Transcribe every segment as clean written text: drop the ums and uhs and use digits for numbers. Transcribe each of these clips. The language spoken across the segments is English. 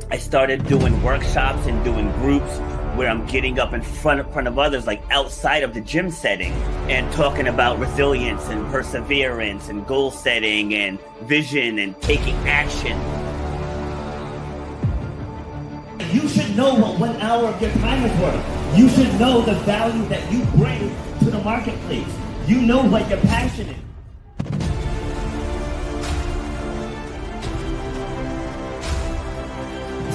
I started doing workshops and doing groups where I'm getting up in front of others, like outside of the gym setting, and talking about resilience and perseverance and goal setting and vision and taking action. You should know what 1 hour of your time is worth. You should know the value that you bring to the marketplace. You know what your passion is.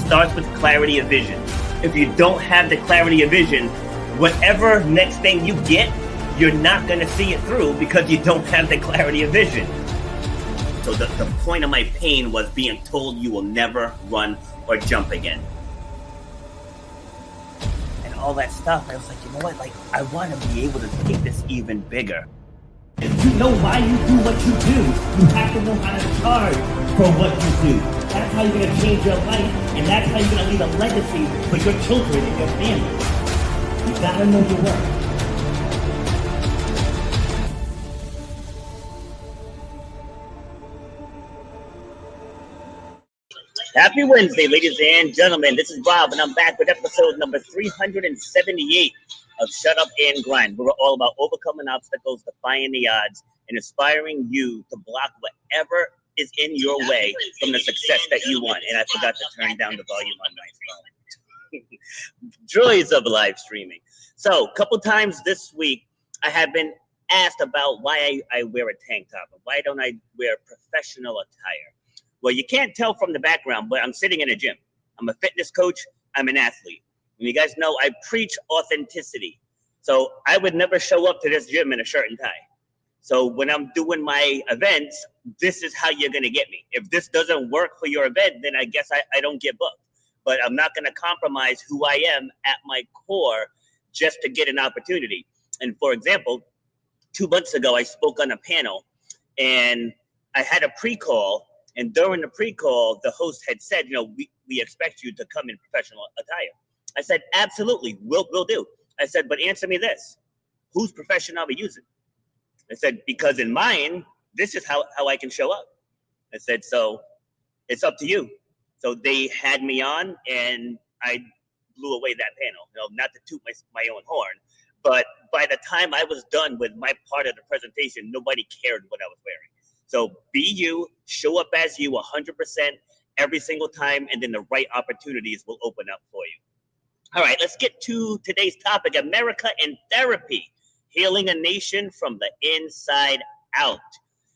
Starts with clarity of vision. If you don't have the clarity of vision, whatever next thing you get, you're not going to see it through because you don't have the clarity of vision. So the point of my pain was being told you will never run or jump again. And all that stuff, I was like, you know what? Like, I want to be able to take this even bigger. To know why you do what you do, you have to know how to charge for what you do. That's how you're going to change your life, and that's how you're going to leave a legacy for your children and your family. You got to know your worth. Happy Wednesday, ladies and gentlemen. This is Rob, and I'm back with episode number 378 of Shut Up and Grind. We're all about overcoming obstacles, defying the odds, and inspiring you to block whatever is in your way from the success that you want. And I forgot to turn down the volume on my phone. Joys of live streaming. So a couple times this week, I have been asked about why I wear a tank top and why don't I wear professional attire. Well, you can't tell from the background, but I'm sitting in a gym. I'm a fitness coach. I'm an athlete. And you guys know I preach authenticity. So I would never show up to this gym in a shirt and tie. So when I'm doing my events, this is how you're going to get me. If this doesn't work for your event, then I guess I don't get booked. But I'm not going to compromise who I am at my core just to get an opportunity. And for example, 2 months ago, I spoke on a panel and I had a pre-call. And during the pre-call, the host had said, you know, we expect you to come in professional attire. I said, absolutely, we'll do. I said, but answer me this. Whose profession are we using? I said, because in mine, this is how I can show up. I said, so it's up to you. So they had me on and I blew away that panel. You know, not to toot my own horn, but by the time I was done with my part of the presentation, nobody cared what I was wearing. So be you, show up as you 100% every single time, and then the right opportunities will open up for you. All right, let's get to today's topic, America and therapy, healing a nation from the inside out.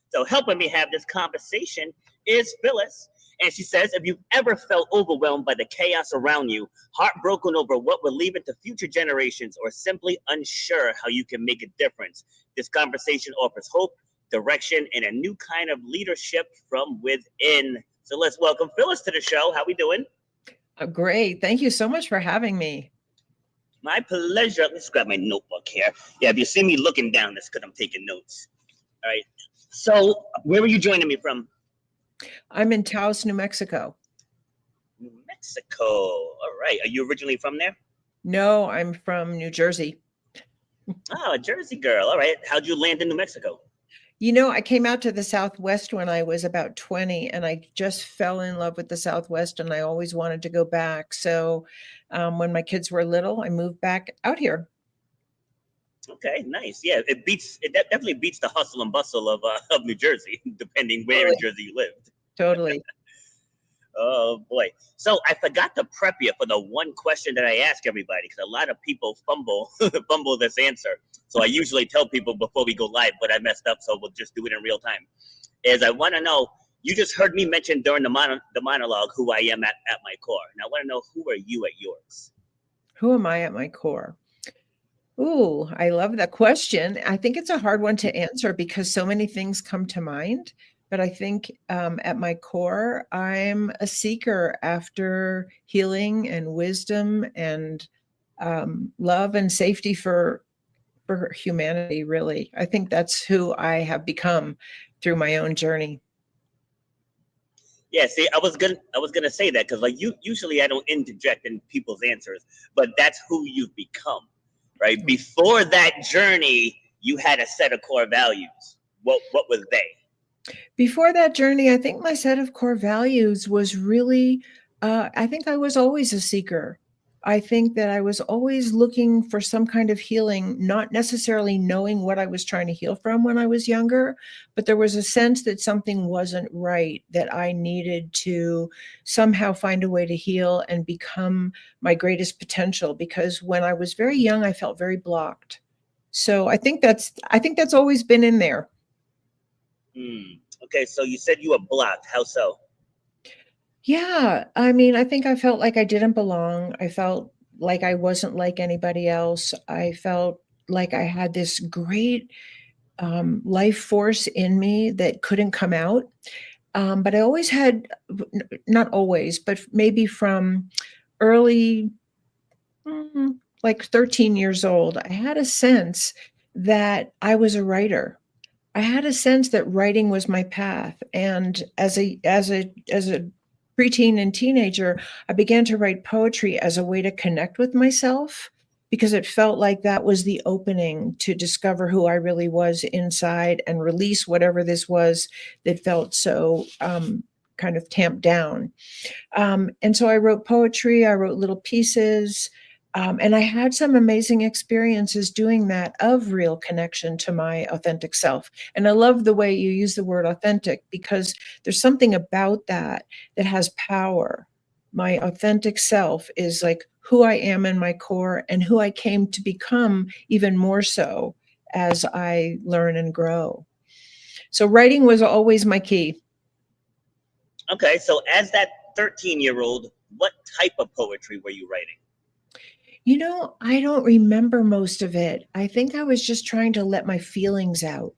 So helping me have this conversation is Phyllis. And she says, if you've ever felt overwhelmed by the chaos around you, heartbroken over what will leave it to future generations, or simply unsure how you can make a difference, this conversation offers hope, direction, and a new kind of leadership from within. So let's welcome Phyllis to the show. How we doing? Great. Thank you so much for having me. My pleasure. Let's grab my notebook here. Yeah, if you see me looking down, that's because I'm taking notes. All right. So where are you joining me from? I'm in Taos, New Mexico. New Mexico. All right. Are you originally from there? No, I'm from New Jersey. Oh, a Jersey girl. All right. How'd you land in New Mexico? You know, I came out to the Southwest when I was about 20, and I just fell in love with the Southwest, and I always wanted to go back. So when my kids were little, I moved back out here. Okay, nice. Yeah, it definitely beats the hustle and bustle of New Jersey, depending where in Jersey you lived. Totally. Oh boy. So I forgot to prep you for the one question that I ask everybody, because a lot of people fumble this answer. So I usually tell people before we go live, but I messed up, so we'll just do it in real time. Is I want to know, you just heard me mention during the monologue who I am at my core. And I want to know, who are you at yours? Who am I at my core? Ooh, I love that question. I think it's a hard one to answer because so many things come to mind. But I think at my core, I'm a seeker after healing and wisdom and love and safety for humanity, really. I think that's who I have become through my own journey. Yeah, see, I was gonna say that because like usually I don't interject in people's answers, but that's who you've become, right? Before that journey, you had a set of core values. What was they? Before that journey, I think my set of core values was really I think I was always a seeker. I think that I was always looking for some kind of healing, not necessarily knowing what I was trying to heal from when I was younger, but there was a sense that something wasn't right, that I needed to somehow find a way to heal and become my greatest potential. Because when I was very young, I felt very blocked. So I think that's always been in there. Okay, so you said you were blocked. How so? Yeah, I mean, I think I felt like I didn't belong. I felt like I wasn't like anybody else. I felt like I had this great life force in me that couldn't come out. But I always had, not always, but maybe from early, like 13 years old, I had a sense that I was a writer. I had a sense that writing was my path, and as a preteen and teenager, I began to write poetry as a way to connect with myself because it felt like that was the opening to discover who I really was inside and release whatever this was that felt so kind of tamped down. And so I wrote poetry, I wrote little pieces, and I had some amazing experiences doing that of real connection to my authentic self. And I love the way you use the word authentic because there's something about that that has power. My authentic self is like who I am in my core and who I came to become even more so as I learn and grow. So writing was always my key. Okay, so as that 13-year-old, what type of poetry were you writing? I don't remember most of it. I think I was just trying to let my feelings out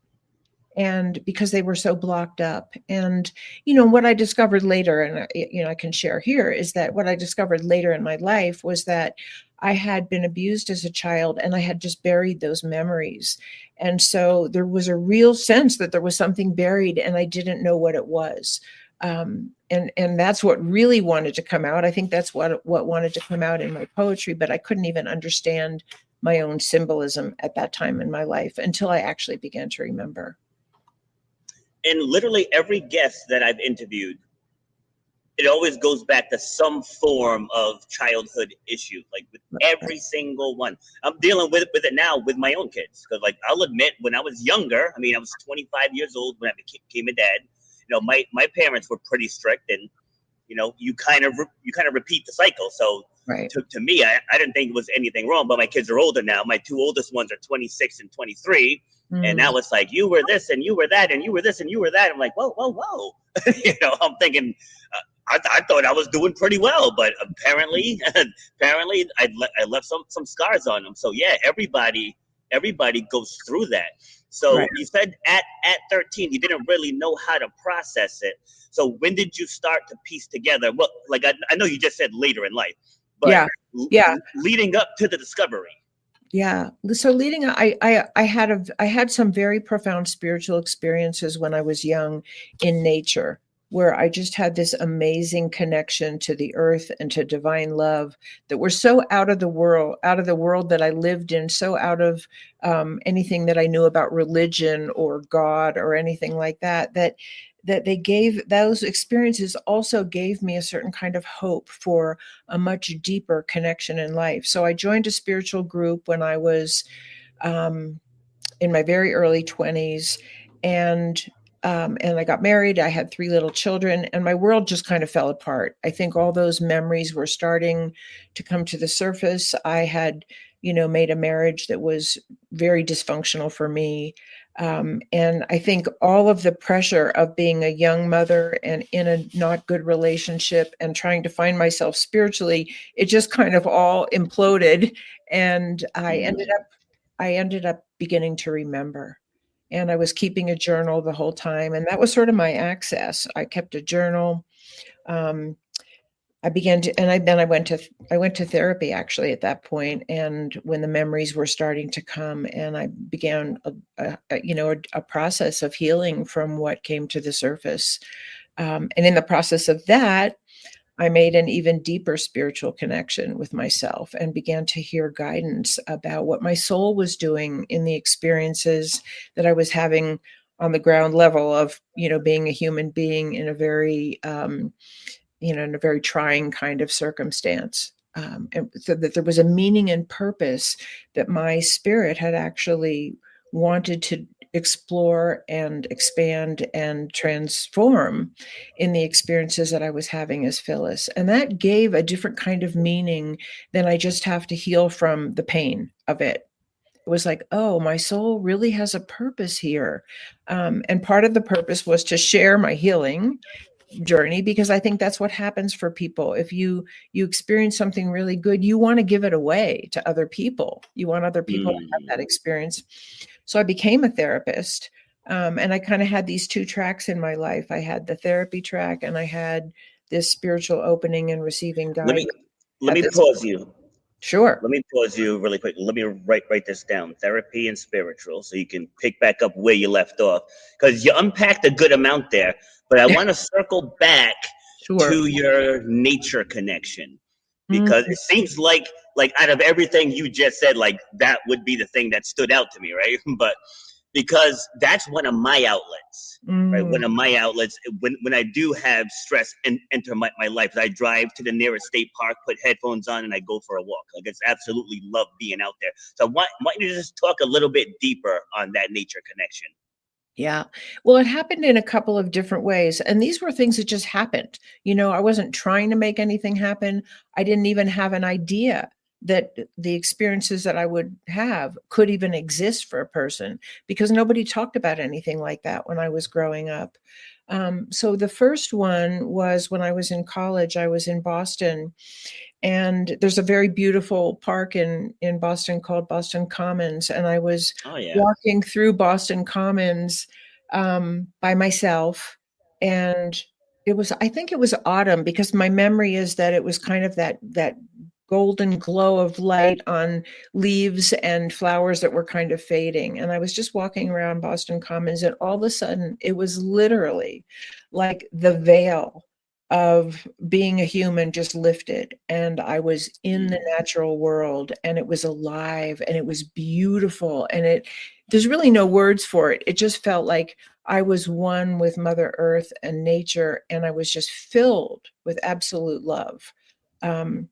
and because they were so blocked up. And what I discovered later, and I can share here, is that what I discovered later in my life was that I had been abused as a child and I had just buried those memories. And so there was a real sense that there was something buried and I didn't know what it was. And that's what really wanted to come out. I think that's what wanted to come out in my poetry, but I couldn't even understand my own symbolism at that time in my life until I actually began to remember. And literally every guest that I've interviewed, it always goes back to some form of childhood issue, like with every single one. I'm dealing with it now with my own kids because, like, I'll admit, when I was younger, I mean, I was 25 years old when I became a dad. My parents were pretty strict, and you kind of repeat the cycle. So Right. to me, I didn't think it was anything wrong. But my kids are older now. My two oldest ones are 26 and 23. And Mm. now it's like, you were this and you were that and you were this and you were that. I'm like, whoa, whoa, whoa. I'm thinking, I thought I was doing pretty well, but apparently, I left some scars on them. So yeah, everybody goes through that. So Right. you said at 13, you didn't really know how to process it. So when did you start to piece together? Well, like I know you just said later in life, but Yeah. Yeah. leading up to the discovery. Yeah. So leading, I had some very profound spiritual experiences when I was young in nature, where I just had this amazing connection to the earth and to divine love that were so out of the world that I lived in, so out of anything that I knew about religion or God or anything like that. That they gave those experiences also gave me a certain kind of hope for a much deeper connection in life. So I joined a spiritual group when I was um, in my very early 20s, and I got married. I had three little children, and my world just kind of fell apart. I think all those memories were starting to come to the surface. I had, made a marriage that was very dysfunctional for me. And I think all of the pressure of being a young mother and in a not good relationship and trying to find myself spiritually, it just kind of all imploded. And I ended up beginning to remember. And I was keeping a journal the whole time. And that was sort of my access. I kept a journal. Um, I began to, and then I went to therapy actually at that point. And when the memories were starting to come, and I began a process of healing from what came to the surface. And in the process of that, I made an even deeper spiritual connection with myself and began to hear guidance about what my soul was doing in the experiences that I was having on the ground level of, being a human being in a very in a very trying kind of circumstance. And so that there was a meaning and purpose that my spirit had actually wanted to explore and expand and transform in the experiences that I was having as Phyllis. And that gave a different kind of meaning than I just have to heal from the pain of it. It was like, oh, my soul really has a purpose here. And part of the purpose was to share my healing journey, because I think that's what happens for people. If you experience something really good, you want to give it away to other people. You want other people to have that experience. So I became a therapist, and I kind of had these two tracks in my life. I had the therapy track, and I had this spiritual opening and receiving Let guidance me let at me this pause point. you. Sure. Let me pause you really quick. Let me write this down. Therapy and spiritual, so you can pick back up where you left off, because you unpacked a good amount there. But I want to circle back Sure. to your nature connection, because Mm, it seems like out of everything you just said, like that would be the thing that stood out to me, right? But because that's one of my outlets, right? mm. One of my outlets when I do have stress and enter my life. I drive to the nearest state park, put headphones on, and I go for a walk. Like, it's absolutely love being out there. So I want you to just talk a little bit deeper on that nature connection. Yeah. Well, it happened in a couple of different ways. And these were things that just happened. I wasn't trying to make anything happen. I didn't even have an idea that the experiences that I would have could even exist for a person, because nobody talked about anything like that when I was growing up. So the first one was when I was in college. I was in Boston, and there's a very beautiful park in Boston called Boston Commons, and I was Oh yeah. walking through Boston Commons by myself, and I think it was autumn, because my memory is that it was kind of that golden glow of light on leaves and flowers that were kind of fading. And I was just walking around Boston Commons, and all of a sudden it was literally like the veil of being a human just lifted, and I was in the natural world, and it was alive, and it was beautiful, and there's really no words for it. It just felt like I was one with Mother Earth and nature, and I was just filled with absolute love. Um,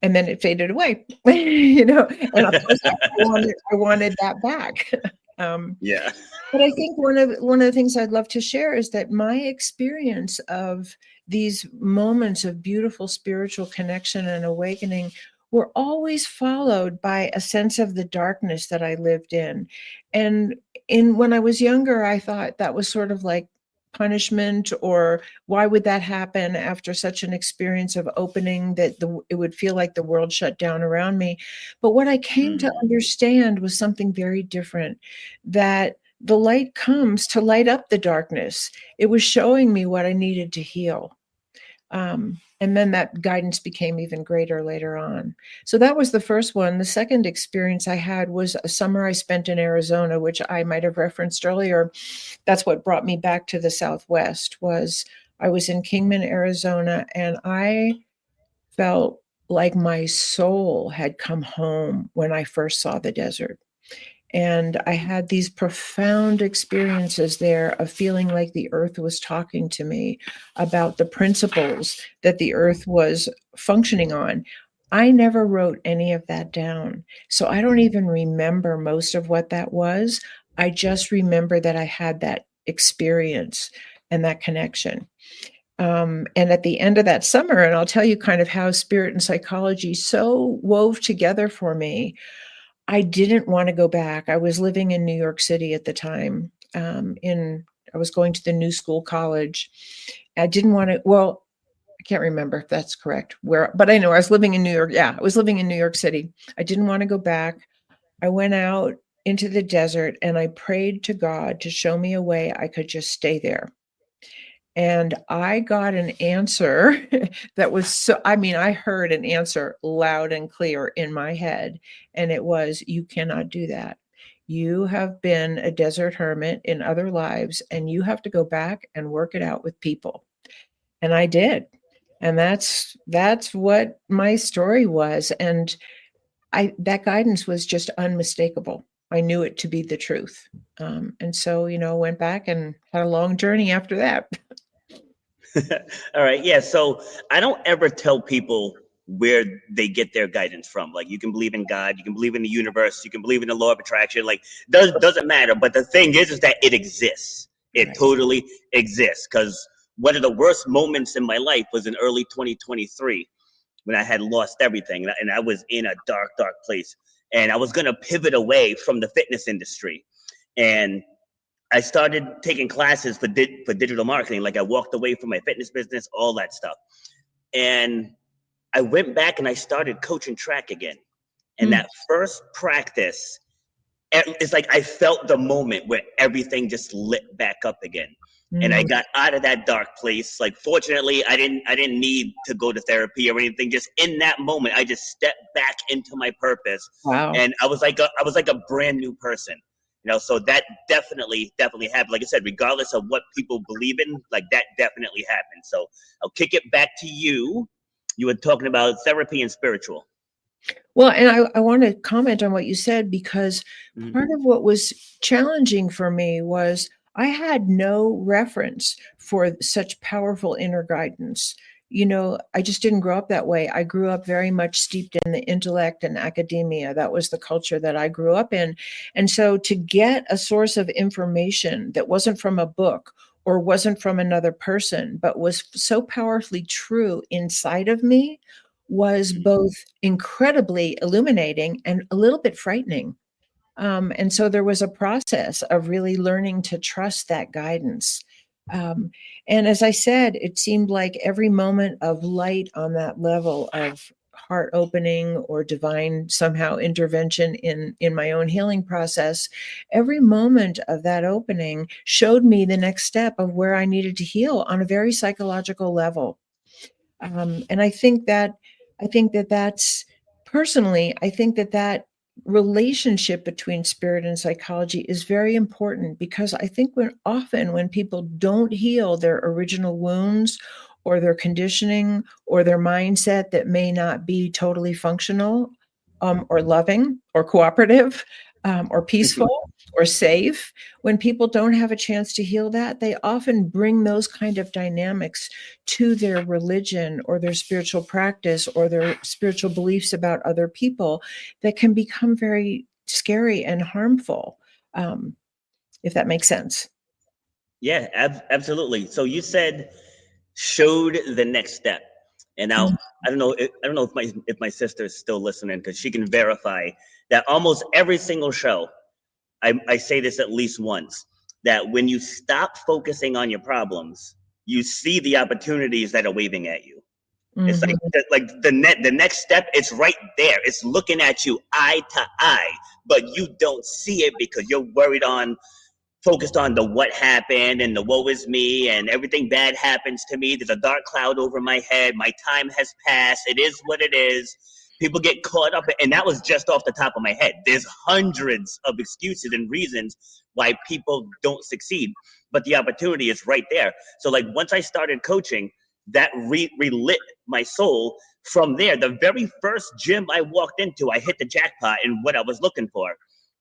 and then it faded away, and of course I wanted that back. um, Yeah. but I think one of the things I'd love to share is that my experience of these moments of beautiful spiritual connection and awakening were always followed by a sense of the darkness that I lived in. And when I was younger, I thought that was sort of like punishment, or why would that happen after such an experience of opening, that it would feel like the world shut down around me. But what I came to understand was something very different, that the light comes to light up the darkness. It was showing me what I needed to heal. And then that guidance became even greater later on. So that was the first one. The second experience I had was a summer I spent in Arizona, which I might have referenced earlier. That's what brought me back to the Southwest. Was I was in Kingman, Arizona, and I felt like my soul had come home when I first saw the desert. And I had these profound experiences there of feeling like the earth was talking to me about the principles that the earth was functioning on. I never wrote any of that down. So I don't even remember most of what that was. I just remember that I had that experience and that connection. And at the end of that summer, and I'll tell you kind of how spirit and psychology so wove together for me, I didn't want to go back. I was living in New York City at the time. I was going to the New School College. I didn't want to. Well, I can't remember if that's correct. But I know I was living in New York. Yeah, I was living in New York City. I didn't want to go back. I went out into the desert and I prayed to God to show me a way I could just stay there. And I got an answer that was I heard an answer loud and clear in my head. And it was, you cannot do that. You have been a desert hermit in other lives, and you have to go back and work it out with people. And I did. And that's what my story was. And that guidance was just unmistakable. I knew it to be the truth. And so, went back and had a long journey after that. All right. Yeah. So I don't ever tell people where they get their guidance from. Like, you can believe in God, you can believe in the universe, you can believe in the law of attraction. Like, doesn't matter. But the thing is that it exists. It Right. totally exists. Because one of the worst moments in my life was in early 2023 when I had lost everything, and I was in a dark, dark place. And I was going to pivot away from the fitness industry. And I started taking classes for digital marketing. Like, I walked away from my fitness business, all that stuff. And I went back and I started coaching track again. And Mm. that first practice, it's like I felt the moment where everything just lit back up again. And I Mm. got out of that dark place. Like, fortunately, I didn't need to go to therapy or anything. Just in that moment, I just stepped back into my purpose. Wow. And I was like a brand new person. So that definitely happened. Like I said, regardless of what people believe in, like, that definitely happened. So I'll kick it back to you. You were talking about therapy and spiritual. Well, and I want to comment on what you said, because Mhm. part of what was challenging for me was I had no reference for such powerful inner guidance. I just didn't grow up that way. I grew up very much steeped in the intellect and academia. That was the culture that I grew up in. And so to get a source of information that wasn't from a book or wasn't from another person, but was so powerfully true inside of me, was both incredibly illuminating and a little bit frightening. And so there was a process of really learning to trust that guidance. Um, and as I said, it seemed like every moment of light on that level of heart opening or divine somehow intervention in my own healing process, every moment of that opening showed me the next step of where I needed to heal on a very psychological level. And I think that that's personally, I think that that relationship between spirit and psychology is very important, because I think when people don't heal their original wounds or their conditioning or their mindset that may not be totally functional, or loving or cooperative, or peaceful or safe, when people don't have a chance to heal that, they often bring those kind of dynamics to their religion or their spiritual practice or their spiritual beliefs about other people, that can become very scary and harmful, if that makes sense. Yeah, absolutely. So you said showed the next step, and now Mhm. I don't know if my sister is still listening, because she can verify that almost every single show I say this at least once, that when you stop focusing on your problems, you see the opportunities that are waving at you. It's like Mhm. the next step. It's right there. It's looking at you eye to eye, but you don't see it because you're worried on focused on the what happened and the woe is me and everything bad happens to me. There's a dark cloud over my head. My time has passed. It is what it is. People get caught up, and that was just off the top of my head. There's hundreds of excuses and reasons why people don't succeed, but the opportunity is right there. So, like, once I started coaching, that relit my soul. From there, the very first gym I walked into, I hit the jackpot in what I was looking for.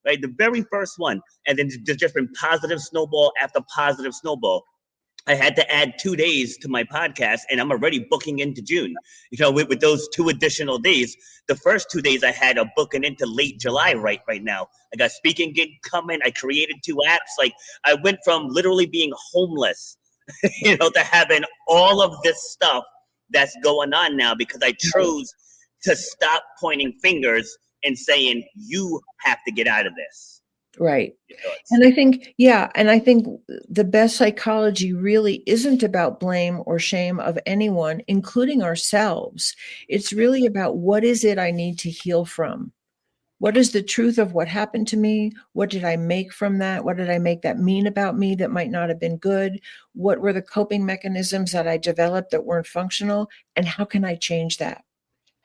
Right, the very first one, and then there's just been positive snowball after positive snowball. I had to add 2 days to my podcast, and I'm already booking into June. With those 2 additional days, the first 2 days I had a booking into late July. Right now, I got speaking gig coming. I created 2 apps. Like, I went from literally being homeless, to having all of this stuff that's going on now, because I chose to stop pointing fingers and saying, you have to get out of this. Right. Your thoughts? And I think, yeah, and I think the best psychology really isn't about blame or shame of anyone, including ourselves. It's really about, what is it I need to heal from? What is the truth of what happened to me? What did I make from that? What did I make that mean about me that might not have been good? What were the coping mechanisms that I developed that weren't functional? And how can I change that?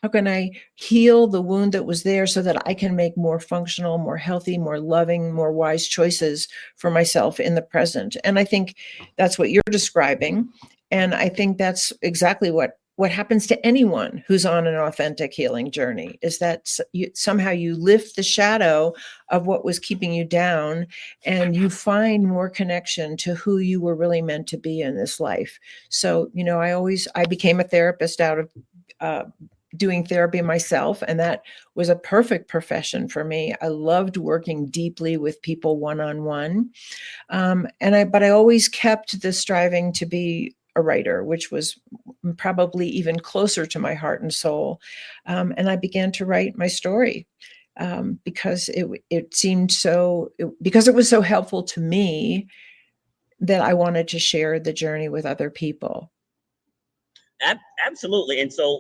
How can I heal the wound that was there so that I can make more functional, more healthy, more loving, more wise choices for myself in the present? And I think that's what you're describing. And I think that's exactly what happens to anyone who's on an authentic healing journey is that somehow you lift the shadow of what was keeping you down, and you find more connection to who you were really meant to be in this life. So, I became a therapist out of doing therapy myself, and that was a perfect profession for me. I loved working deeply with people one-on-one. But I always kept the striving to be a writer, which was probably even closer to my heart and soul. And I began to write my story because it seemed because it was so helpful to me that I wanted to share the journey with other people. Absolutely. And so,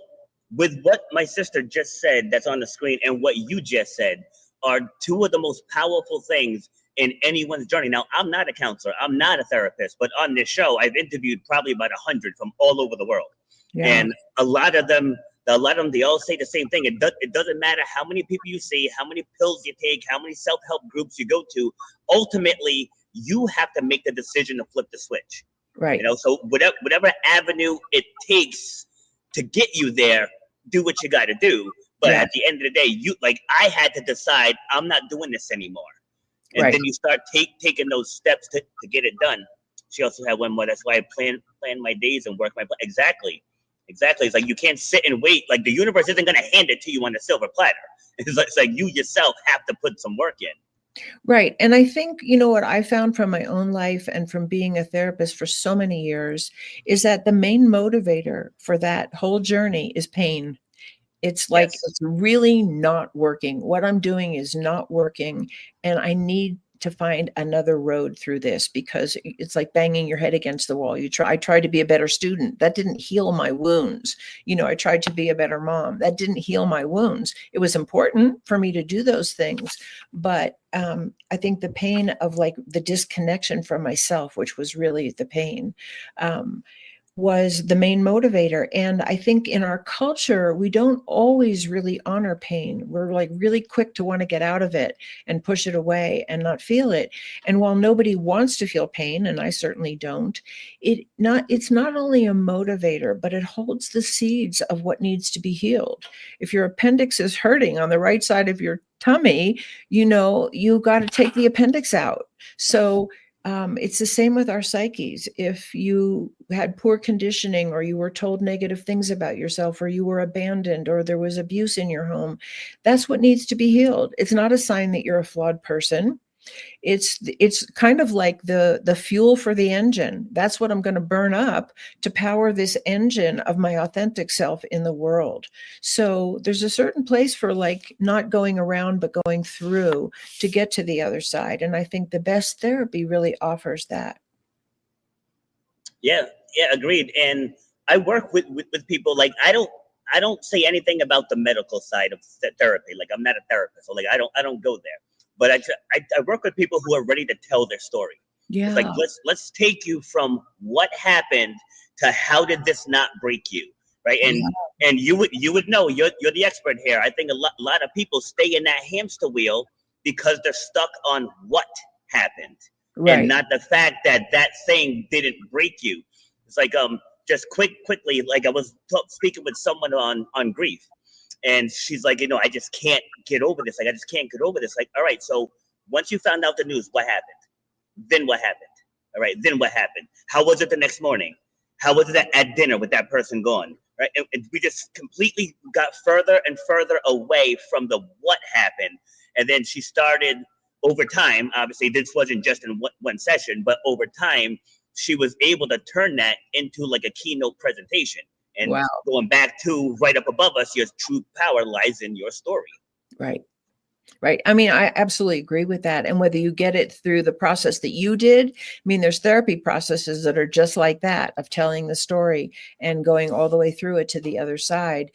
with what my sister just said, that's on the screen, and what you just said, are two of the most powerful things in anyone's journey. Now, I'm not a counselor, I'm not a therapist, but on this show, I've interviewed probably about 100 from all over the world. Yeah. And a lot of them, they all say the same thing. It doesn't matter how many people you see, how many pills you take, how many self-help groups you go to. Ultimately, you have to make the decision to flip the switch. Right. So whatever avenue it takes to get you there, do what you got to do. But at the end of the day, I had to decide I'm not doing this anymore. And then you start taking those steps to get it done. She also had one more. That's why I plan my days and work my plan. Exactly. It's like you can't sit and wait. Like the universe isn't going to hand it to you on a silver platter. It's like you yourself have to put some work in. Right. And I think, what I found from my own life and from being a therapist for so many years is that the main motivator for that whole journey is pain. It's like, It's really not working. What I'm doing is not working. And I need to find another road through this, because it's like banging your head against the wall. I tried to be a better student. That didn't heal my wounds. I tried to be a better mom. That didn't heal my wounds. It was important for me to do those things. But I think the pain of the disconnection from myself, which was really the pain, was the main motivator. And I think in our culture, we don't always really honor pain. We're really quick to want to get out of it and push it away and not feel it. And while nobody wants to feel pain, and I certainly don't, it's not only a motivator, but it holds the seeds of what needs to be healed. If your appendix is hurting on the right side of your tummy, you got to take the appendix out. So it's the same with our psyches. If you had poor conditioning, or you were told negative things about yourself, or you were abandoned, or there was abuse in your home, that's what needs to be healed. It's not a sign that you're a flawed person. It's kind of like the fuel for the engine. That's what I'm going to burn up to power this engine of my authentic self in the world. So there's a certain place for not going around, but going through to get to the other side. And I think the best therapy really offers that. Yeah, agreed. And I work with people. I don't say anything about the medical side of therapy. I'm not a therapist, so I don't go there. But I work with people who are ready to tell their story. Yeah. It's let's take you from what happened to how did this not break you, right? And you would know, you're the expert here. I think a lot of people stay in that hamster wheel because they're stuck on what happened, and not the fact that thing didn't break you. It's just quickly, I was speaking with someone on grief. And she's like, I just can't get over this. I just can't get over this. All right, so once you found out the news, what happened? Then what happened? All right, then what happened? How was it the next morning? How was it at dinner with that person gone? Right, and we just completely got further and further away from the what happened. And then she started, over time, obviously this wasn't just in one session, but over time, she was able to turn that into a keynote presentation. And going back to right up above us, your true power lies in your story. Right. I mean, I absolutely agree with that. And whether you get it through the process that you did, there's therapy processes that are just like that, of telling the story and going all the way through it to the other side,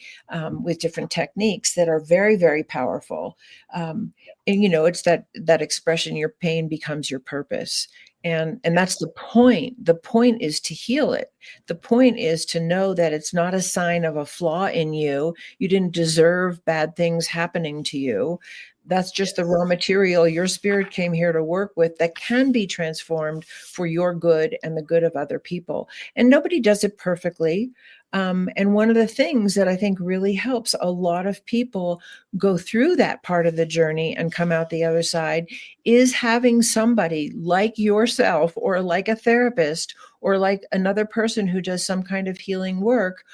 with different techniques that are very, very powerful. And it's that expression, your pain becomes your purpose. And that's the point. The point is to heal it. The point is to know that it's not a sign of a flaw in you. You didn't deserve bad things happening to you. That's just the raw material your spirit came here to work with that can be transformed for your good and the good of other people. And nobody does it perfectly. And one of the things that I think really helps a lot of people go through that part of the journey and come out the other side is having somebody like yourself or like a therapist or like another person who does some kind of healing work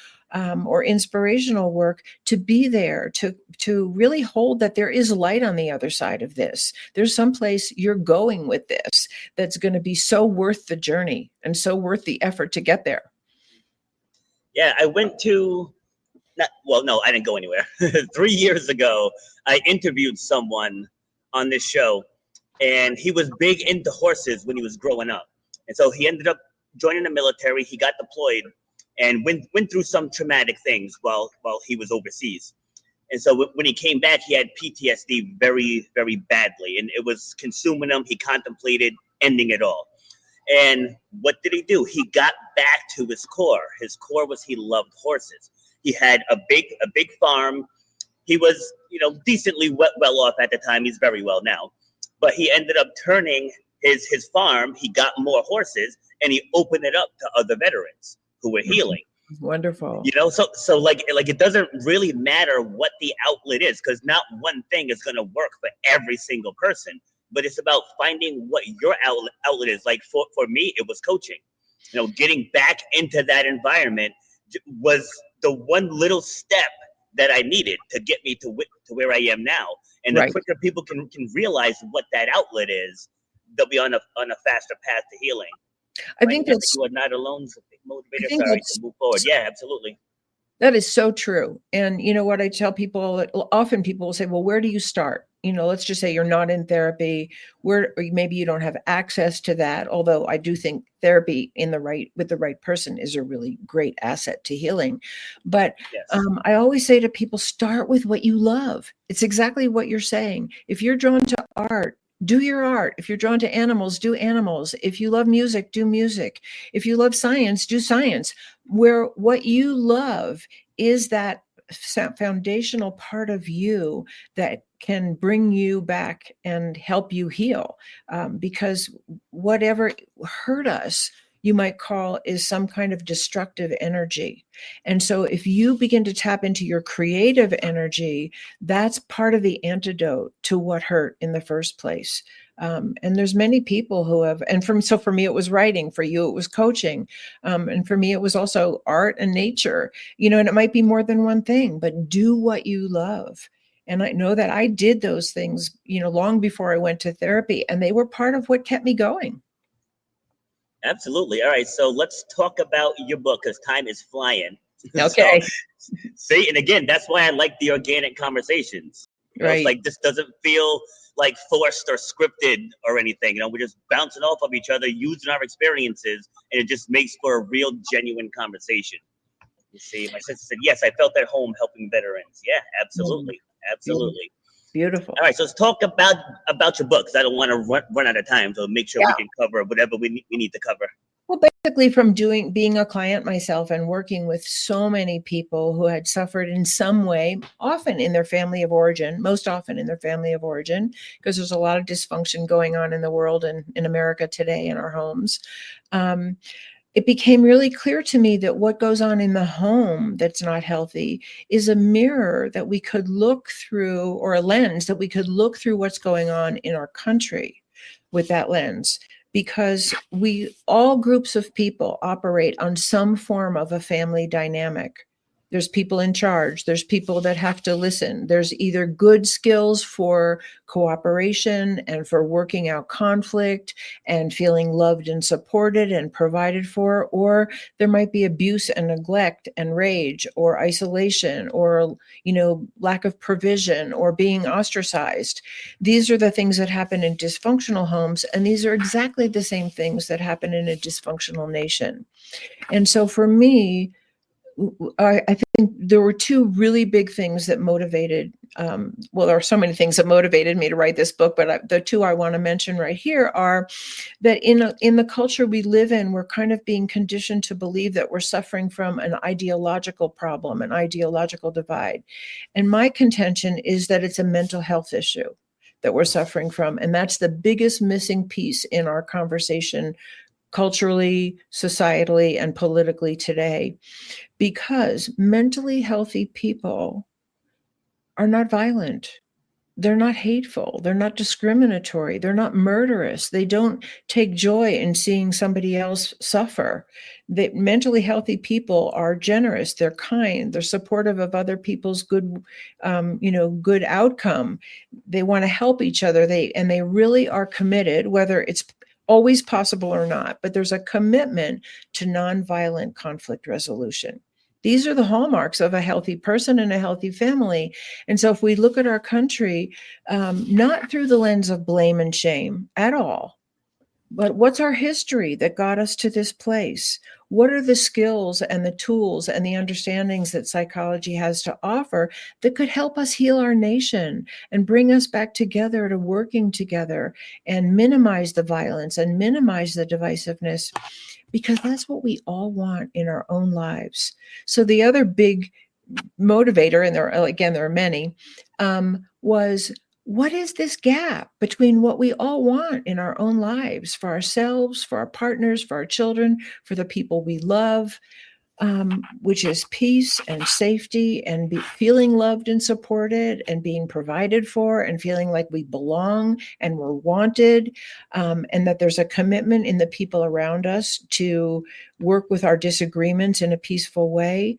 or inspirational work to be there to really hold that there is light on the other side of this. There's someplace you're going with this that's going to be so worth the journey and so worth the effort to get there. Yeah, I went to, no, I didn't go anywhere. 3 years ago, I interviewed someone on this show, and he was big into horses when he was growing up. And so he ended up joining the military. He got deployed and went through some traumatic things while he was overseas. And so when he came back, he had PTSD very, very badly, and it was consuming him. He contemplated ending it all. And what did he do? He got back to his core. His core was he loved horses. He had a big farm. He was, decently well off at the time. He's very well now. But he ended up turning his farm. He got more horses, and he opened it up to other veterans who were healing. Wonderful. So like it doesn't really matter what the outlet is, because not one thing is going to work for every single person. But it's about finding what your outlet is. Like for me, it was coaching. Getting back into that environment was the one little step that I needed to get me to where I am now. And the quicker people can realize what that outlet is, they'll be on a faster path to healing. I think that's, you are not alone. Is a big motivator. To move forward. Yeah, absolutely. That is so true. And you know what I tell people, often people will say, well, where do you start? Let's just say you're not in therapy, or maybe you don't have access to that. Although I do think therapy with the right person is a really great asset to healing. But yes. I always say to people, start with what you love. It's exactly what you're saying. If you're drawn to art, do your art. If you're drawn to animals, do animals. If you love music, do music. If you love science, do science. Where what you love is that foundational part of you that can bring you back and help you heal. Because whatever hurt us, you might call, is some kind of destructive energy. And so if you begin to tap into your creative energy, that's part of the antidote to what hurt in the first place. And there's many people who have, so for me, it was writing. For you, it was coaching. And for me, it was also art and nature, and it might be more than one thing, but do what you love. And I know that I did those things, long before I went to therapy, and they were part of what kept me going. Absolutely. All right. So let's talk about your book, because time is flying. Okay. See, and again, that's why I like the organic conversations. Right. It's like this doesn't feel like forced or scripted or anything. We're just bouncing off of each other, using our experiences, and it just makes for a real, genuine conversation. You see, my sister said, yes, I felt at home helping veterans. Yeah, absolutely. Absolutely. Beautiful. All right, so let's talk about your book, because I don't want to run out of time. So make sure we can cover whatever we need to cover. Well, basically from being a client myself and working with so many people who had suffered in some way, often in their family of origin, most often in their family of origin, because there's a lot of dysfunction going on in the world and in America today in our homes. It became really clear to me that what goes on in the home that's not healthy is a mirror that we could look through, or a lens that we could look through what's going on in our country with that lens. Because all groups of people operate on some form of a family dynamic. There's people in charge. There's people that have to listen. There's either good skills for cooperation and for working out conflict and feeling loved and supported and provided for, or there might be abuse and neglect and rage or isolation or, lack of provision or being ostracized. These are the things that happen in dysfunctional homes, and these are exactly the same things that happen in a dysfunctional nation. And so for me, I think there were two really big things that motivated, well, there are so many things that motivated me to write this book, but the two I want to mention right here are that in the culture we live in, we're kind of being conditioned to believe that we're suffering from an ideological problem, an ideological divide. And my contention is that it's a mental health issue that we're suffering from. And that's the biggest missing piece in our conversation culturally, societally, and politically today, because mentally healthy people are not violent. They're not hateful. They're not discriminatory. They're not murderous. They don't take joy in seeing somebody else suffer. Mentally healthy people are generous. They're kind. They're supportive of other people's good, good outcome. They want to help each other. They really are committed, whether it's always possible or not, but there's a commitment to nonviolent conflict resolution. These are the hallmarks of a healthy person and a healthy family. And so if we look at our country, not through the lens of blame and shame at all, but what's our history that got us to this place? What are the skills and the tools and the understandings that psychology has to offer that could help us heal our nation and bring us back together to working together and minimize the violence and minimize the divisiveness? Because that's what we all want in our own lives. So the other big motivator, and there are many, was, what is this gap between what we all want in our own lives for ourselves, for our partners, for our children, for the people we love, which is peace and safety and feeling loved and supported and being provided for and feeling like we belong and we're wanted, and that there's a commitment in the people around us to work with our disagreements in a peaceful way.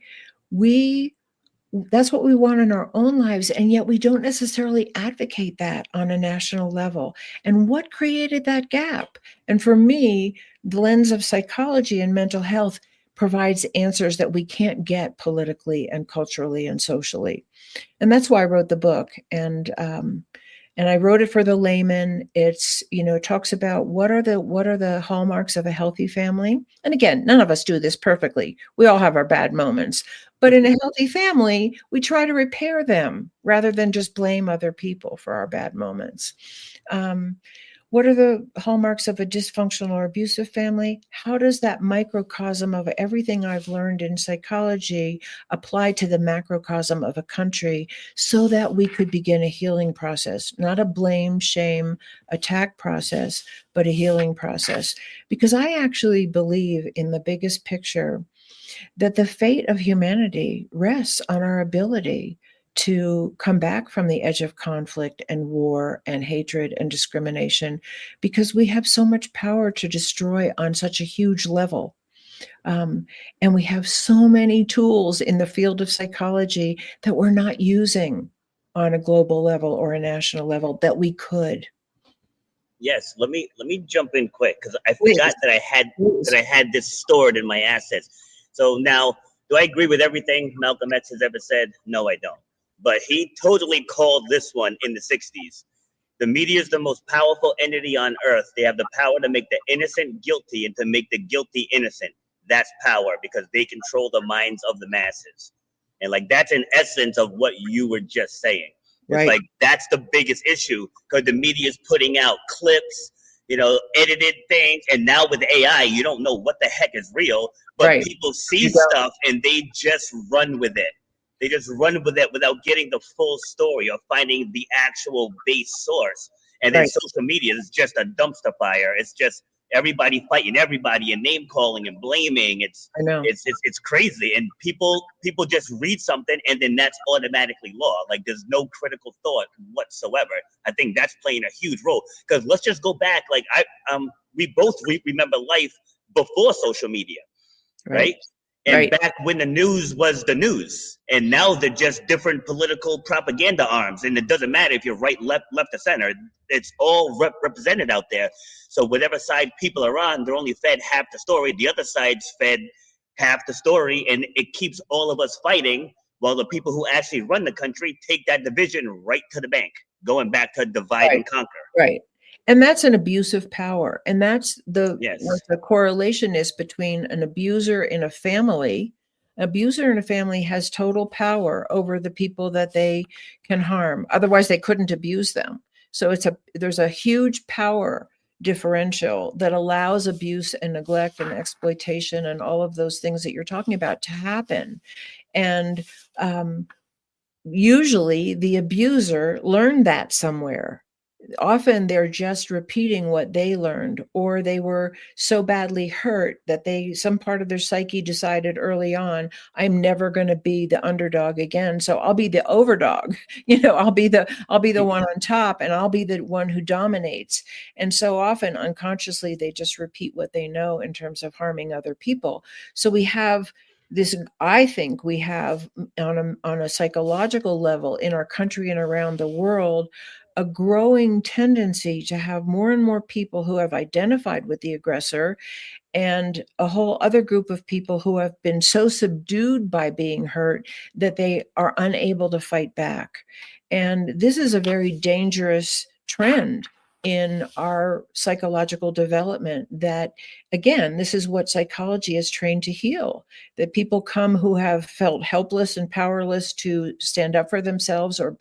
That's what we want in our own lives, and yet we don't necessarily advocate that on a national level. And what created that gap? And for me, the lens of psychology and mental health provides answers that we can't get politically and culturally and socially. And that's why I wrote the book. And I wrote it for the layman. It's, it talks about what are the hallmarks of a healthy family. And again, none of us do this perfectly. We all have our bad moments. But in a healthy family, we try to repair them rather than just blame other people for our bad moments. What are the hallmarks of a dysfunctional or abusive family? How does that microcosm of everything I've learned in psychology apply to the macrocosm of a country so that we could begin a healing process, not a blame, shame, attack process, but a healing process? Because I actually believe in the biggest picture that the fate of humanity rests on our ability to come back from the edge of conflict and war and hatred and discrimination, because we have so much power to destroy on such a huge level. And we have so many tools in the field of psychology that we're not using on a global level or a national level that we could. Yes, let me jump in quick because I forgot that I had this stored in my assets. So now, do I agree with everything Malcolm X has ever said? No, I don't. But he totally called this one in the 60s. The media is the most powerful entity on earth. They have the power to make the innocent guilty and to make the guilty innocent. That's power because they control the minds of the masses. And like that's an essence of what you were just saying. It's Right. like that's the biggest issue because the media is putting out clips, edited things. And now with AI, you don't know what the heck is real, but Right. people see stuff and they just run with it. They just run with it without getting the full story or finding the actual base source. And then social media is just a dumpster fire. It's just everybody fighting everybody and name calling and blaming. It's crazy. And people just read something and then that's automatically law. Like there's no critical thought whatsoever. I think that's playing a huge role. Because let's just go back. Like we both remember life before social media, right? And back when the news was the news, and now they're just different political propaganda arms, and it doesn't matter if you're right, left, or center. It's all represented out there. So whatever side people are on, they're only fed half the story. The other side's fed half the story, and it keeps all of us fighting while the people who actually run the country take that division right to the bank, going back to divide and conquer. Right. And that's an abuse of power. And that's what the correlation is between an abuser in a family An abuser in a family has total power over the people that they can harm. Otherwise, they couldn't abuse them. So there's a huge power differential that allows abuse and neglect and exploitation and all of those things that you're talking about to happen. And usually the abuser learned that somewhere. Often they're just repeating what they learned, or they were so badly hurt that some part of their psyche decided early on, I'm never going to be the underdog again, so I'll be the overdog. I'll be the one on top, and I'll be the one who dominates. And so often unconsciously they just repeat what they know in terms of harming other people. So we have this, I think we have on a psychological level in our country and around the world, a growing tendency to have more and more people who have identified with the aggressor, and a whole other group of people who have been so subdued by being hurt that they are unable to fight back. And this is a very dangerous trend in our psychological development, that, again, this is what psychology is trained to heal, that people come who have felt helpless and powerless to stand up for themselves or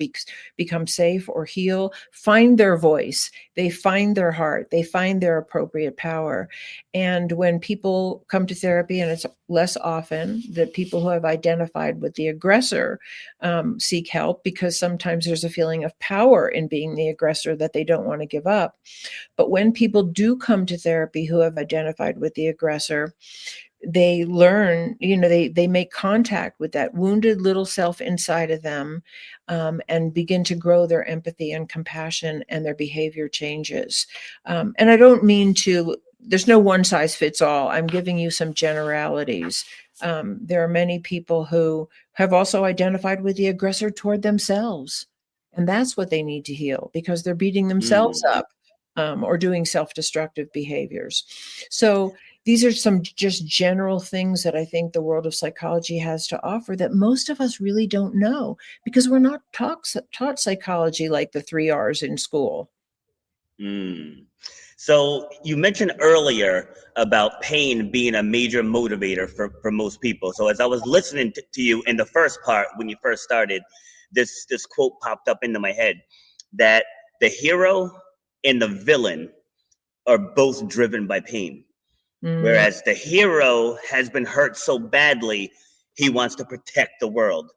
become safe or heal, find their voice, they find their heart, they find their appropriate power. And when people come to therapy, and it's less often that people who have identified with the aggressor seek help, because sometimes there's a feeling of power in being the aggressor that they don't want to give up. But when people do come to therapy who have identified with the aggressor, they learn, they make contact with that wounded little self inside of them, and begin to grow their empathy and compassion, and their behavior changes. And I don't mean there's no one size fits all. I'm giving you some generalities. There are many people who have also identified with the aggressor toward themselves. And that's what they need to heal, because they're beating themselves up, or doing self-destructive behaviors. So these are some just general things that I think the world of psychology has to offer that most of us really don't know, because we're not taught psychology like the 3 R's in school. So you mentioned earlier about pain being a major motivator for most people. So as I was listening to you in the first part, when you first started, this quote popped up into my head, that the hero and the villain are both driven by pain. Whereas the hero has been hurt so badly, he wants to protect the world.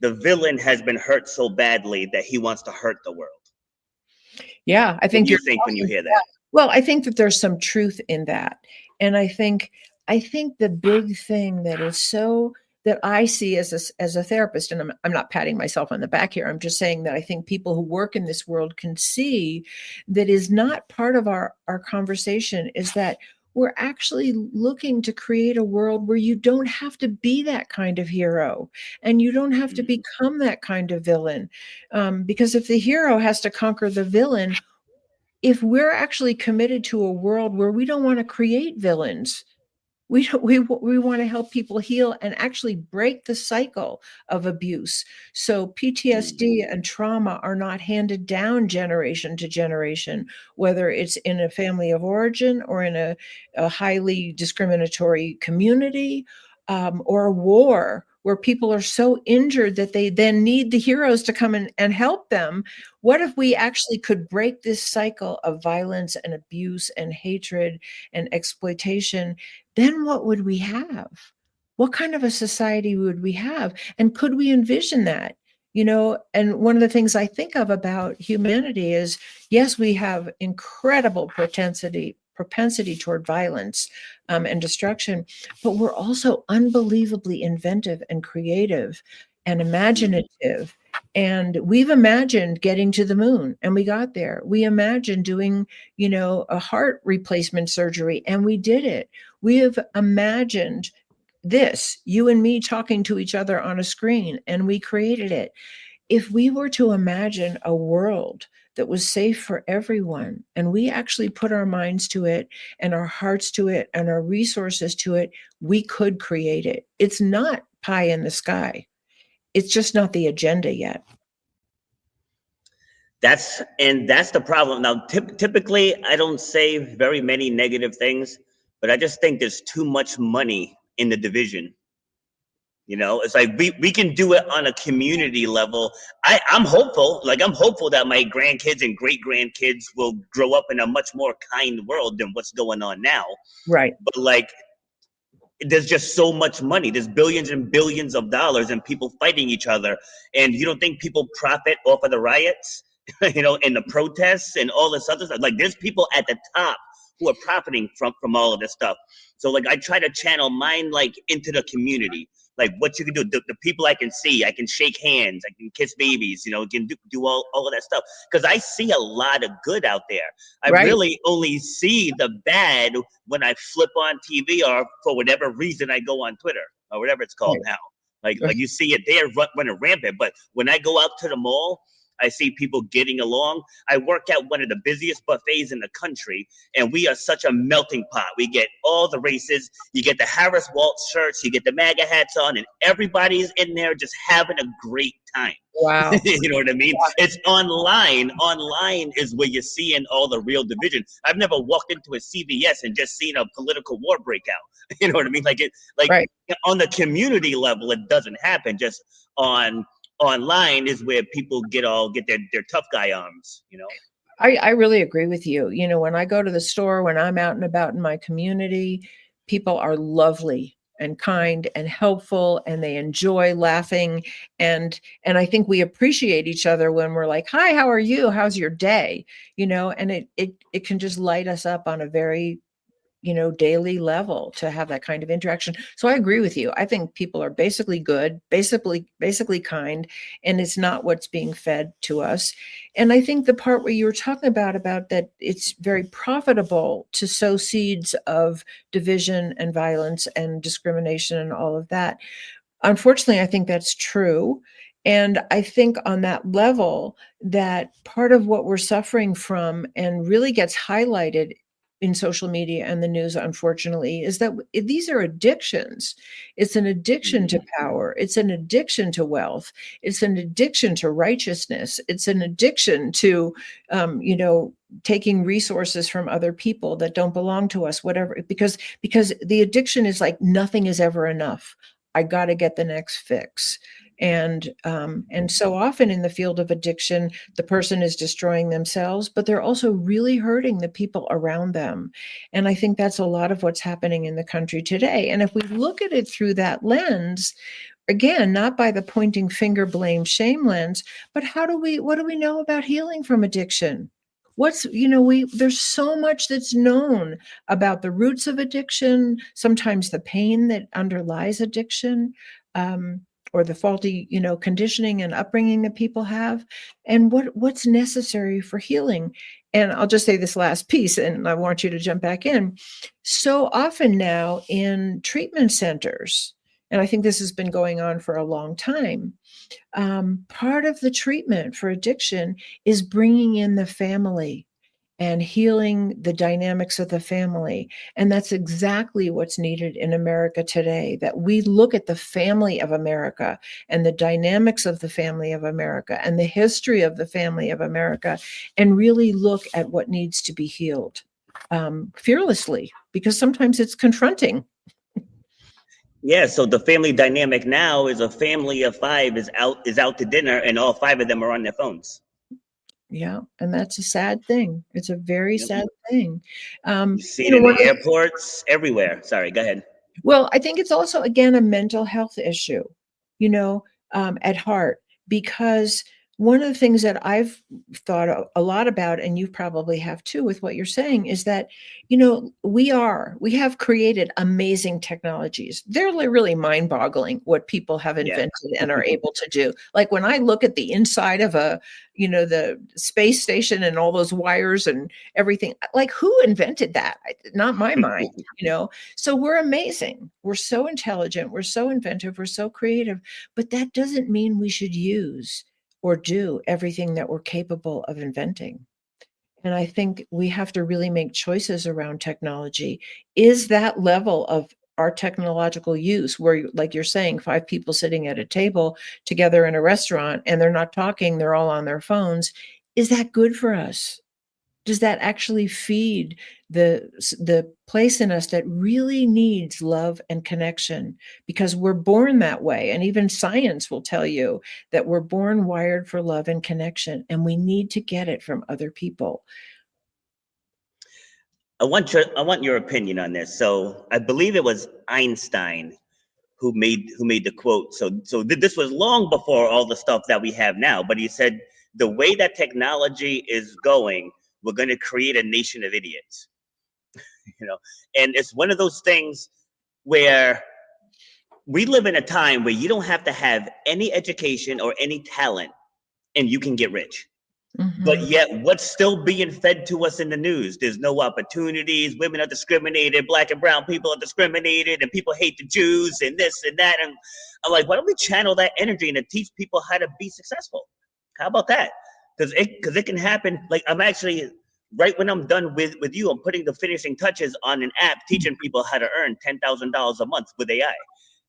The villain has been hurt so badly that he wants to hurt the world. Yeah, I think What do you think when you hear that? Well, I think that there's some truth in that. And I think the big thing that I see as a therapist, and I'm not patting myself on the back here, I'm just saying that I think people who work in this world can see that is not part of our conversation, is that we're actually looking to create a world where you don't have to be that kind of hero, and you don't have to become that kind of villain. Because if the hero has to conquer the villain, if we're actually committed to a world where we don't want to create villains, we want to help people heal and actually break the cycle of abuse. So PTSD and trauma are not handed down generation to generation, whether it's in a family of origin or in a highly discriminatory community, or a war where people are so injured that they then need the heroes to come in and help them. What if we actually could break this cycle of violence and abuse and hatred and exploitation? Then what would we have? What kind of a society would we have? And could we envision that? And one of the things I think of about humanity is, yes, we have incredible propensity toward violence and destruction, but we're also unbelievably inventive and creative and imaginative. And we've imagined getting to the moon, and we got there. We imagined doing, a heart replacement surgery, and we did it. We have imagined this, you and me talking to each other on a screen, and we created it. If we were to imagine a world that was safe for everyone, and we actually put our minds to it and our hearts to it and our resources to it, we could create it. It's not pie in the sky. It's just not the agenda yet. That's the problem. Now, typically, I don't say very many negative things, but I just think there's too much money in the division. You know, it's like we can do it on a community level. I'm hopeful, like I'm hopeful that my grandkids and great grandkids will grow up in a much more kind world than what's going on now. Right. But like, there's just so much money. There's billions and billions of dollars and people fighting each other. And you don't think people profit off of the riots, you know, and the protests and all this other stuff? Like, there's people at the top who are profiting from all of this stuff. So like, I try to channel mine like into the community. Like, what you can do, the people I can see, I can shake hands, I can kiss babies, you know, can do all of that stuff. Because I see a lot of good out there. I Right. really only see the bad when I flip on TV, or for whatever reason I go on Twitter or whatever it's called Right. now. Like you see it there running rampant. But when I go out to the mall, I see people getting along. I work at one of the busiest buffets in the country, and we are such a melting pot. We get all the races. You get the Harris Waltz shirts, you get the MAGA hats on, and everybody's in there just having a great time. Wow. You know what I mean? It's online. Online is where you're seeing all the real division. I've never walked into a CVS and just seen a political war break out. You know what I mean? Like Right. on the community level, it doesn't happen. Just on online is where people get their tough guy arms, you know. I really agree with you. You know, when I go to the store, when I'm out and about in my community, people are lovely and kind and helpful, and they enjoy laughing. And I think we appreciate each other when we're like, "Hi, how are you? How's your day?" You know, and it can just light us up on a very, daily level to have that kind of interaction. So I agree with you. I think people are basically good, basically kind, and it's not what's being fed to us. And I think the part where you were talking about that it's very profitable to sow seeds of division and violence and discrimination and all of that. Unfortunately, I think that's true. And I think on that level, that part of what we're suffering from and really gets highlighted in social media and the news, unfortunately, is that these are addictions. It's an addiction to power. It's an addiction to wealth. It's an addiction to righteousness. It's an addiction to, taking resources from other people that don't belong to us, whatever, because the addiction is like nothing is ever enough. I got to get the next fix. And so often in the field of addiction, the person is destroying themselves, but they're also really hurting the people around them. And I think that's a lot of what's happening in the country today. And if we look at it through that lens, again, not by the pointing finger, blame, shame lens, but what do we know about healing from addiction? There's so much that's known about the roots of addiction, sometimes the pain that underlies addiction, or the faulty, conditioning and upbringing that people have, and what's necessary for healing. And I'll just say this last piece, and I want you to jump back in. So often now in treatment centers, and I think this has been going on for a long time, part of the treatment for addiction is bringing in the family and healing the dynamics of the family. And that's exactly what's needed in America today, that we look at the family of America and the dynamics of the family of America and the history of the family of America, and really look at what needs to be healed, fearlessly, because sometimes it's confronting. Yeah, so the family dynamic now is a family of five is out to dinner, and all five of them are on their phones. Yeah, and that's a sad thing. It's a very sad thing. You see it in the airports, everywhere. Sorry, go ahead. Well, I think it's also, again, a mental health issue, at heart, because one of the things that I've thought a lot about, and you probably have too, with what you're saying, is that, we have created amazing technologies. They're really mind-boggling what people have invented and are able to do. Like when I look at the inside of the space station and all those wires and everything, like who invented that? Not my mind, So we're amazing. We're so intelligent. We're so inventive. We're so creative. But that doesn't mean we should use or do everything that we're capable of inventing. And I think we have to really make choices around technology. Is that level of our technological use, where, like you're saying, 5 people sitting at a table together in a restaurant and they're not talking, they're all on their phones, is that good for us? Does that actually feed the place in us that really needs love and connection? Because we're born that way. And even science will tell you that we're born wired for love and connection, and we need to get it from other people. I want your opinion on this. So I believe it was Einstein who made the quote. This was long before all the stuff that we have now. But he said the way that technology is going, we're going to create a nation of idiots. You know, and it's one of those things where we live in a time where you don't have to have any education or any talent, and you can get rich. But Mhm. yet, what's still being fed to us in the news? There's no opportunities. Women are discriminated. Black and brown people are discriminated, and people hate the Jews and this and that. And I'm like, why don't we channel that energy and teach people how to be successful? How about that? Because it can happen. Like I'm actually right when I'm done with you, I'm putting the finishing touches on an app teaching people how to earn $10,000 a month with AI.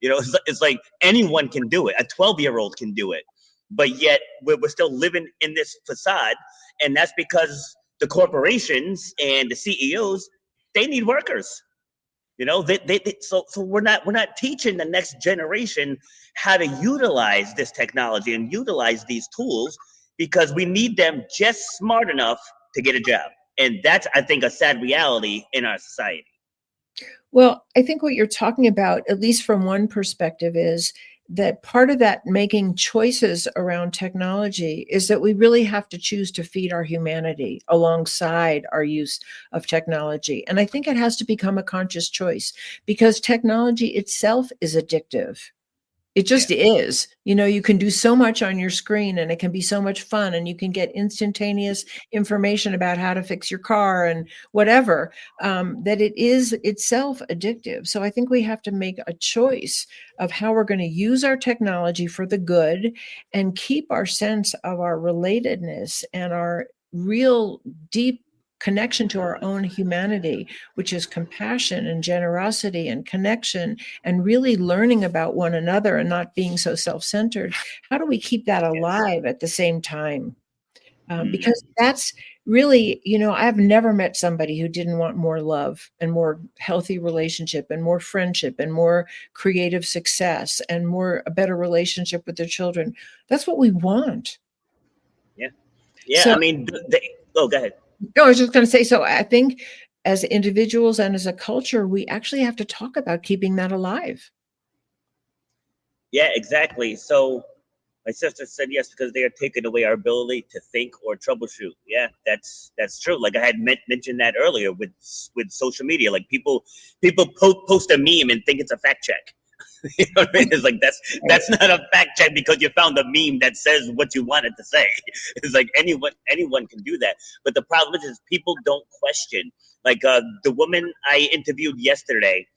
You know, it's like anyone can do it. A 12-year-old can do it, but yet we're still living in this facade, and that's because the corporations and the CEOs, they need workers. You know, so we're not teaching the next generation how to utilize this technology and utilize these tools because we need them just smart enough to get a job, and that's, I think, a sad reality in our society. Well, I think what you're talking about, at least from one perspective, is that part of that making choices around technology is that we really have to choose to feed our humanity alongside our use of technology. And I think it has to become a conscious choice because technology itself is addictive. It Yeah. just is. You know, you can do so much on your screen and it can be so much fun and you can get instantaneous information about how to fix your car and whatever, that it is itself addictive. So I think we have to make a choice of how we're going to use our technology for the good and keep our sense of our relatedness and our real deep connection to our own humanity, which is compassion and generosity and connection and really learning about one another and not being so self-centered. How do we keep that Yes. alive at the same time? Mm, Because that's really, you know, I've never met somebody who didn't want more love and more healthy relationship and more friendship and more creative success and more a better relationship with their children. That's what we want. yeah. Yeah. So I mean, oh, go ahead. no, I was just going to say, so I think as individuals and as a culture, we actually have to talk about keeping that alive. Yeah, exactly. So my sister said yes because they are taking away our ability to think or troubleshoot. Yeah, that's true. Like I had mentioned that earlier with social media. Like people post a meme and think it's a fact check. You know what I mean? It's like that's not a fact check because you found a meme that says what you wanted to say. It's like anyone can do that. But the problem is people don't question. Like the woman I interviewed yesterday,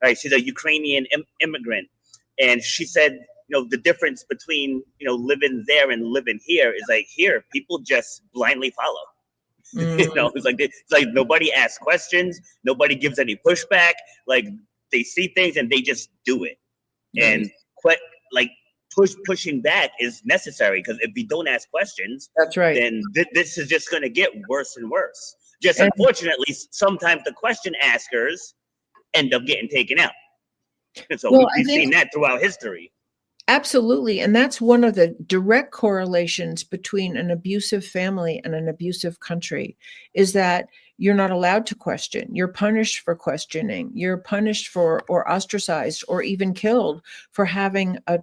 right? She's a Ukrainian immigrant, and she said, the difference between living there and living here is like here people just blindly follow. Mm, It's like nobody asks questions, nobody gives any pushback. Like they see things and they just do it, right. and like pushing back is necessary because if we don't ask questions, That's right. then this is just going to get worse and worse. Just And unfortunately, sometimes the question askers end up getting taken out. And so well, I we've think seen that throughout history. absolutely. And that's one of the direct correlations between an abusive family and an abusive country is that you're not allowed to question. You're punished for questioning. You're punished for or ostracized or even killed for having a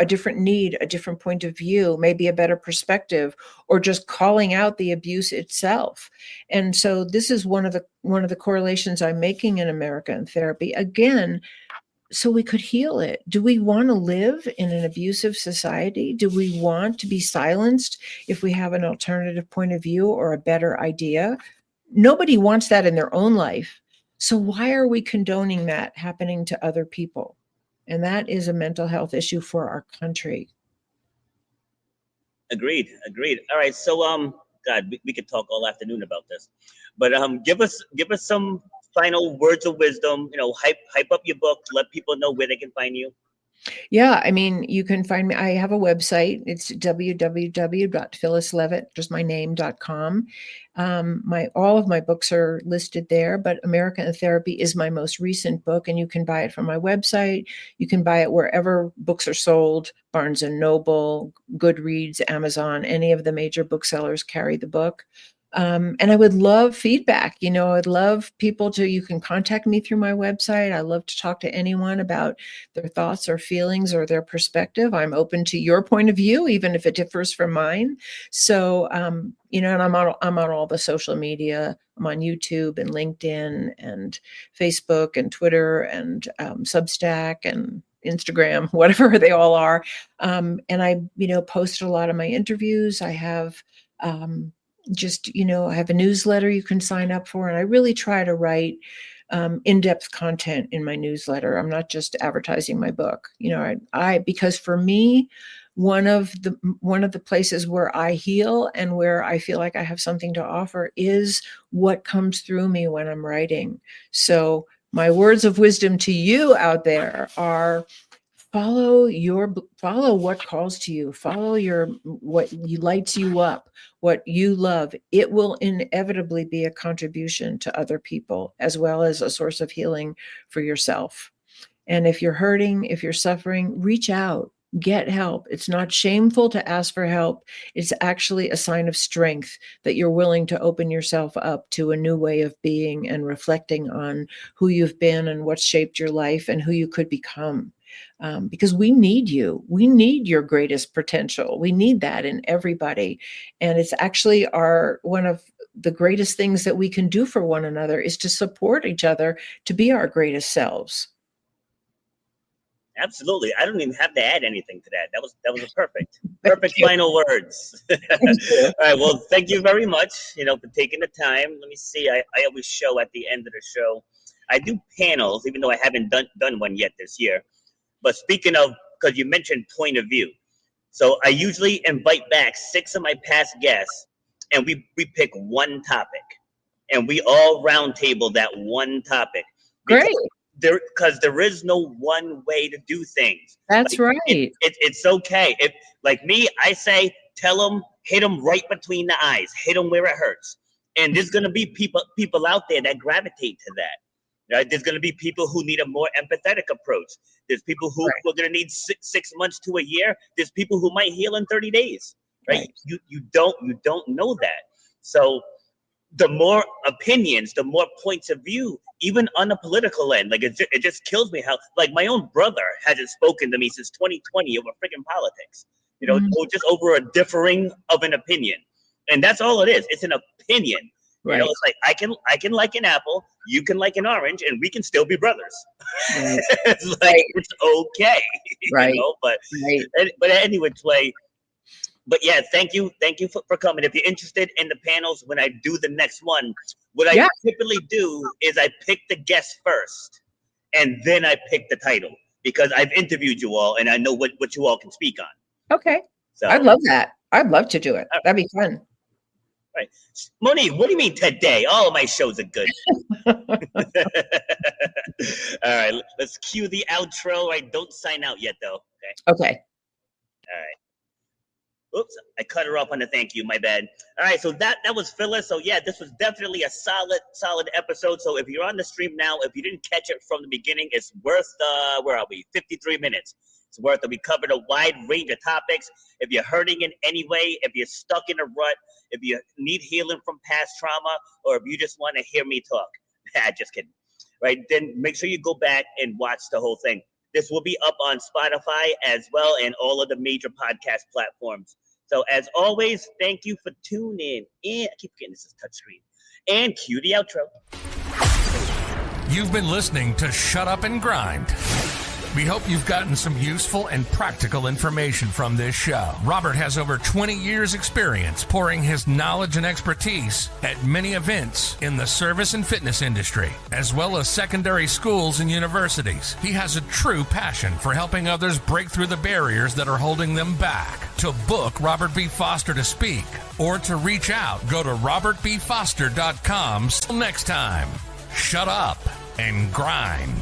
different need, a different point of view, maybe a better perspective, or just calling out the abuse itself. And so this is one of the correlations I'm making in America in therapy. Again, so we could heal it. Do we want to live in an abusive society? Do we want to be silenced if we have an alternative point of view or a better idea? Nobody wants that in their own life. So why are we condoning that happening to other people? And that is a mental health issue for our country. Agreed. All right, so God, we could talk all afternoon about this, but give us some final words of wisdom. Hype up your book. Let people know where they can find you. Yeah, I mean, you can find me. I have a website. It's www.phyllisleavitt, just my name.com. All of my books are listed there, but America in Therapy is my most recent book, and you can buy it from my website. You can buy it wherever books are sold, Barnes and Noble, Goodreads, Amazon, any of the major booksellers carry the book. And I would love feedback. I'd love people you can contact me through my website. I love to talk to anyone about their thoughts or feelings or their perspective. I'm open to your point of view, even if it differs from mine. So, and I'm on all the social media. I'm on YouTube and LinkedIn and Facebook and Twitter and Substack and Instagram, whatever they all are. And I, post a lot of my interviews. I have, I have a newsletter you can sign up for, and I really try to write in-depth content in my newsletter. I'm not just advertising my book. Because for me, one of the places where I heal and where I feel like I have something to offer is what comes through me when I'm writing. So my words of wisdom to you out there are: follow what calls to you, follow what lights you up, what you love. It will inevitably be a contribution to other people, as well as a source of healing for yourself. And if you're hurting, if you're suffering, reach out, get help. It's not shameful to ask for help. It's actually a sign of strength that you're willing to open yourself up to a new way of being and reflecting on who you've been and what's shaped your life and who you could become. Because we need you. We need your greatest potential. We need that in everybody. And it's actually one of the greatest things that we can do for one another is to support each other to be our greatest selves. Absolutely. I don't even have to add anything to that. That was a perfect final words. All right. Well, thank you very much, for taking the time. Let me see. I always show at the end of the show. I do panels, even though I haven't done one yet this year. But speaking of, because you mentioned point of view. So I usually invite back 6 of my past guests, and we pick one topic, and we all roundtable that one topic. Great. Because there is no one way to do things. That's right. It's okay. If, like me, I say, hit them right between the eyes, hit them where it hurts. And there's going to be people out there that gravitate to that. Right? There's going to be people who need a more empathetic approach. There's people who are going to need 6 months to a year. There's people who might heal in 30 days. Right? You don't know that. So the more opinions, the more points of view, even on the political end, like it just kills me how, like, my own brother hasn't spoken to me since 2020 over freaking politics, just over a differing of an opinion. And that's all it is. It's an opinion. Right. It's like I can like an apple, you can like an orange, and we can still be brothers. Right. It's like it's okay. Right. But anyway, But yeah, thank you for coming. If you're interested in the panels, when I do the next one, what I typically do is I pick the guest first, and then I pick the title, because I've interviewed you all and I know what you all can speak on. Okay. So I'd love that. I'd love to do it. That'd be fun. Right. Monique, what do you mean today? All of my shows are good. All right, let's cue the outro. Right, don't sign out yet, though. Okay. All right. Oops, I cut her off on the thank you. My bad. All right, so that was Phyllis. So yeah, this was definitely a solid episode. So if you're on the stream now, if you didn't catch it from the beginning, it's worth where are we? 53 minutes. It's worth it. We covered a wide range of topics. If you're hurting in any way, if you're stuck in a rut, if you need healing from past trauma, or if you just want to hear me talk, just kidding. Right? Then make sure you go back and watch the whole thing. This will be up on Spotify as well, and all of the major podcast platforms. So as always, thank you for tuning in. I keep forgetting this is touchscreen. And cue the outro. You've been listening to Shut Up and Grind. We hope you've gotten some useful and practical information from this show. Robert has over 20 years experience pouring his knowledge and expertise at many events in the service and fitness industry, as well as secondary schools and universities. He has a true passion for helping others break through the barriers that are holding them back. To book Robert B. Foster to speak or to reach out, go to robertbfoster.com. Till next time, shut up and grind.